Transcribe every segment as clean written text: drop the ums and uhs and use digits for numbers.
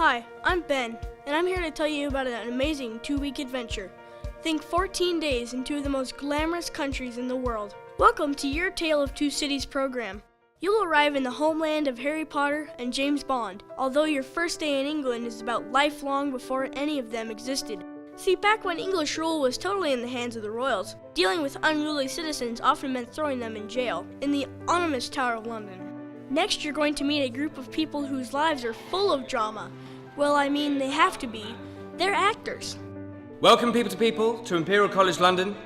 Hi, I'm Ben, and I'm here to tell you about an amazing 2-week adventure. Think 14 days in two of the most glamorous countries in the world. Welcome to your Tale of Two Cities program. You'll arrive in the homeland of Harry Potter and James Bond, although your first day in England is about lifelong before any of them existed. See, back when English rule was totally in the hands of the royals, dealing with unruly citizens often meant throwing them in jail, in the ominous Tower of London. Next, you're going to meet a group of people whose lives are full of drama. Well, I mean, they have to be. They're actors. Welcome, people, to Imperial College London.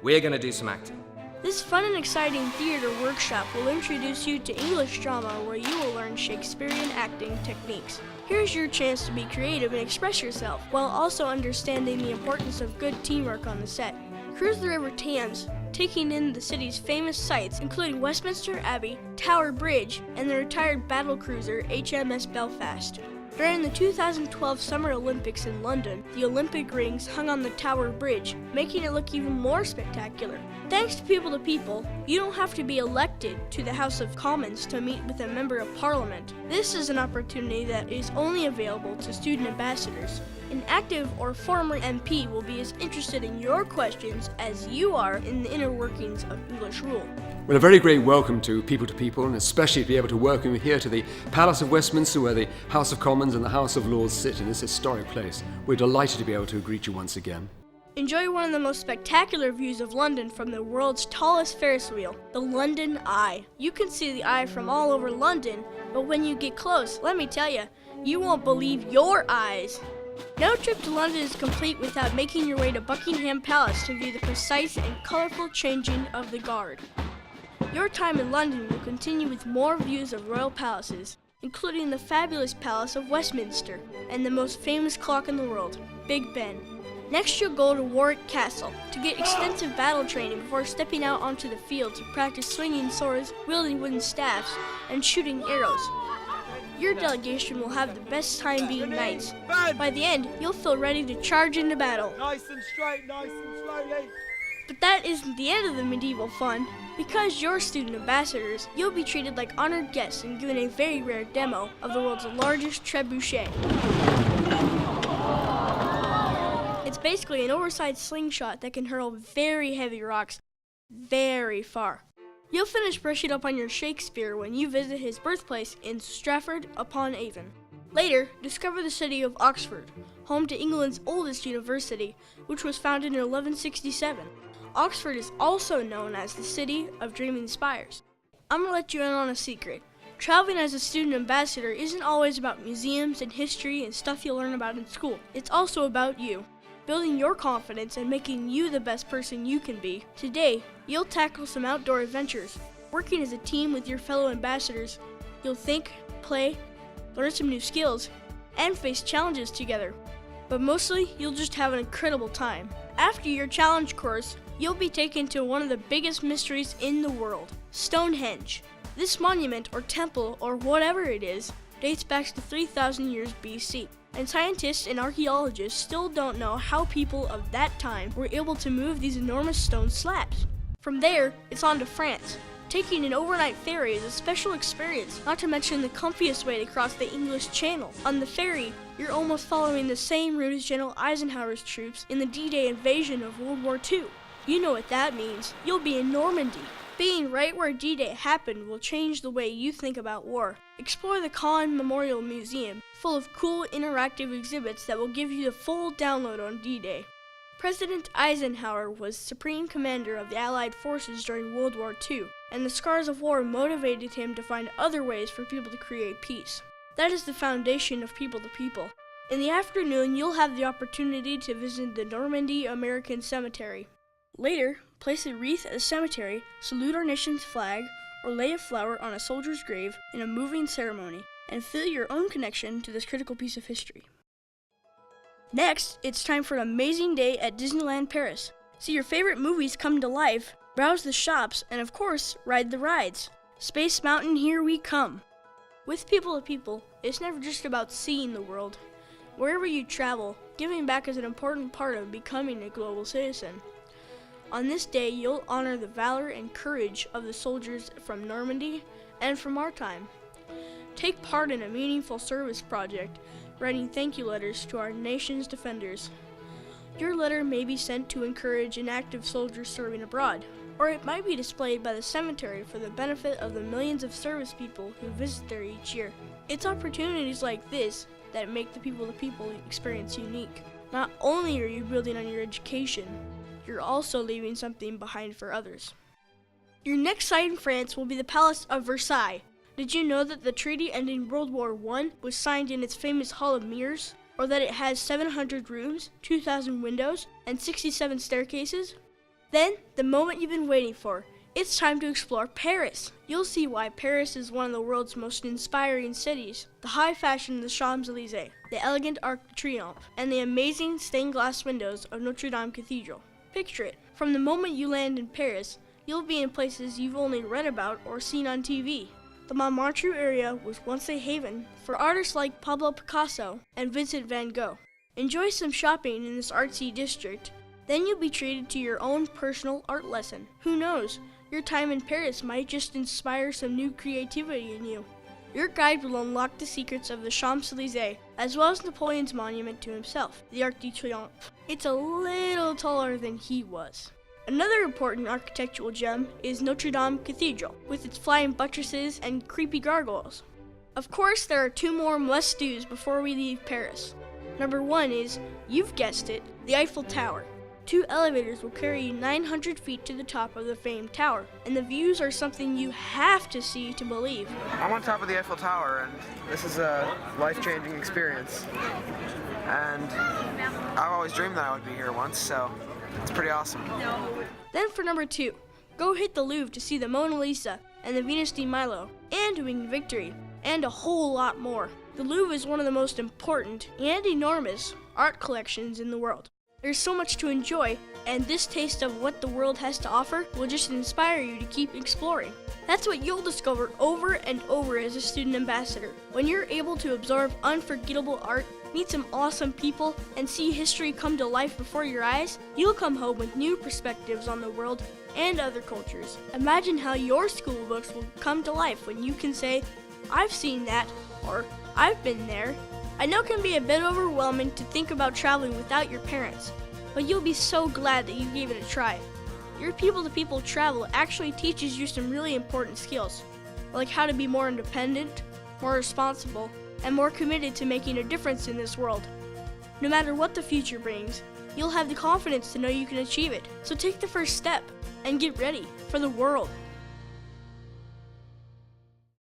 We're going to do some acting. This fun and exciting theater workshop will introduce you to English drama, where you will learn Shakespearean acting techniques. Here's your chance to be creative and express yourself, while also understanding the importance of good teamwork on the set. Cruise the River Thames, taking in the city's famous sights, including Westminster Abbey, Tower Bridge, and the retired battlecruiser HMS Belfast. During the 2012 Summer Olympics in London, the Olympic rings hung on the Tower Bridge, making it look even more spectacular. Thanks to People, you don't have to be elected to the House of Commons to meet with a member of Parliament. This is an opportunity that is only available to student ambassadors. An active or former MP will be as interested in your questions as you are in the inner workings of English rule. Well, a very great welcome to People, and especially to be able to welcome you here to the Palace of Westminster, where the House of Commons and the House of Lords sit in this historic place. We're delighted to be able to greet you once again. Enjoy one of the most spectacular views of London from the world's tallest Ferris wheel, the London Eye. You can see the Eye from all over London, but when you get close, let me tell you, you won't believe your eyes. No trip to London is complete without making your way to Buckingham Palace to view the precise and colorful changing of the Guard. Your time in London will continue with more views of royal palaces, including the fabulous Palace of Westminster and the most famous clock in the world, Big Ben. Next, you'll go to Warwick Castle to get extensive battle training before stepping out onto the field to practice swinging swords, wielding wooden staffs, and shooting arrows. Your delegation will have the best time being knights. By the end, you'll feel ready to charge into battle. Nice and straight, nice and slowly. But that isn't the end of the medieval fun. Because you're student ambassadors, you'll be treated like honored guests and given a very rare demo of the world's largest trebuchet. It's basically an oversized slingshot that can hurl very heavy rocks very far. You'll finish brushing up on your Shakespeare when you visit his birthplace in Stratford-upon-Avon. Later, discover the city of Oxford, home to England's oldest university, which was founded in 1167. Oxford is also known as the City of Dreaming Spires. I'm going to let you in on a secret. Traveling as a student ambassador isn't always about museums and history and stuff you'll learn about in school. It's also about you, building your confidence and making you the best person you can be. Today, you'll tackle some outdoor adventures. Working as a team with your fellow ambassadors, you'll think, play, learn some new skills, and face challenges together. But mostly, you'll just have an incredible time. After your challenge course, you'll be taken to one of the biggest mysteries in the world, Stonehenge. This monument, or temple, or whatever it is, dates back to 3,000 years BC. And scientists and archaeologists still don't know how people of that time were able to move these enormous stone slabs. From there, it's on to France. Taking an overnight ferry is a special experience, not to mention the comfiest way to cross the English Channel. On the ferry, you're almost following the same route as General Eisenhower's troops in the D-Day invasion of World War II. You know what that means. You'll be in Normandy. Being right where D-Day happened will change the way you think about war. Explore the Caen Memorial Museum, full of cool interactive exhibits that will give you the full download on D-Day. President Eisenhower was Supreme Commander of the Allied forces during World War II, and the scars of war motivated him to find other ways for people to create peace. That is the foundation of People. In the afternoon, you'll have the opportunity to visit the Normandy American Cemetery. Later, place a wreath at the cemetery, salute our nation's flag, or lay a flower on a soldier's grave in a moving ceremony, and feel your own connection to this critical piece of history. Next, it's time for an amazing day at Disneyland Paris. See your favorite movies come to life, browse the shops, and of course, ride the rides. Space Mountain, here we come. With People, it's never just about seeing the world. Wherever you travel, giving back is an important part of becoming a global citizen. On this day, you'll honor the valor and courage of the soldiers from Normandy and from our time. Take part in a meaningful service project, writing thank you letters to our nation's defenders. Your letter may be sent to encourage an active soldier serving abroad, or it might be displayed by the cemetery for the benefit of the millions of service people who visit there each year. It's opportunities like this that make the people-to-people experience unique. Not only are you building on your education, you're also leaving something behind for others. Your next site in France will be the Palace of Versailles. Did you know that the treaty ending World War I was signed in its famous Hall of Mirrors? Or that it has 700 rooms, 2,000 windows, and 67 staircases? Then, the moment you've been waiting for, it's time to explore Paris. You'll see why Paris is one of the world's most inspiring cities. The high fashion of the Champs-Élysées, the elegant Arc de Triomphe, and the amazing stained glass windows of Notre Dame Cathedral. Picture it. From the moment you land in Paris, you'll be in places you've only read about or seen on TV. The Montmartre area was once a haven for artists like Pablo Picasso and Vincent van Gogh. Enjoy some shopping in this artsy district, then you'll be treated to your own personal art lesson. Who knows, your time in Paris might just inspire some new creativity in you. Your guide will unlock the secrets of the Champs-Élysées, as well as Napoleon's monument to himself, the Arc de Triomphe. It's a little taller than he was. Another important architectural gem is Notre Dame Cathedral, with its flying buttresses and creepy gargoyles. Of course, there are two more must-dos before we leave Paris. Number one is, you've guessed it, the Eiffel Tower. 2 elevators will carry you 900 feet to the top of the famed tower, and the views are something you have to see to believe. I'm on top of the Eiffel Tower, and this is a life-changing experience. And I've always dreamed that I would be here once, so it's pretty awesome. Then for number 2, go hit the Louvre to see the Mona Lisa and the Venus de Milo, and Winged Victory, and a whole lot more. The Louvre is one of the most important and enormous art collections in the world. There's so much to enjoy, and this taste of what the world has to offer will just inspire you to keep exploring. That's what you'll discover over and over as a student ambassador. When you're able to absorb unforgettable art, meet some awesome people, and see history come to life before your eyes, you'll come home with new perspectives on the world and other cultures. Imagine how your school books will come to life when you can say, I've seen that, or I've been there. I know it can be a bit overwhelming to think about traveling without your parents, but you'll be so glad that you gave it a try. Your people-to-people travel actually teaches you some really important skills, like how to be more independent, more responsible, and more committed to making a difference in this world. No matter what the future brings, you'll have the confidence to know you can achieve it. So take the first step and get ready for the world.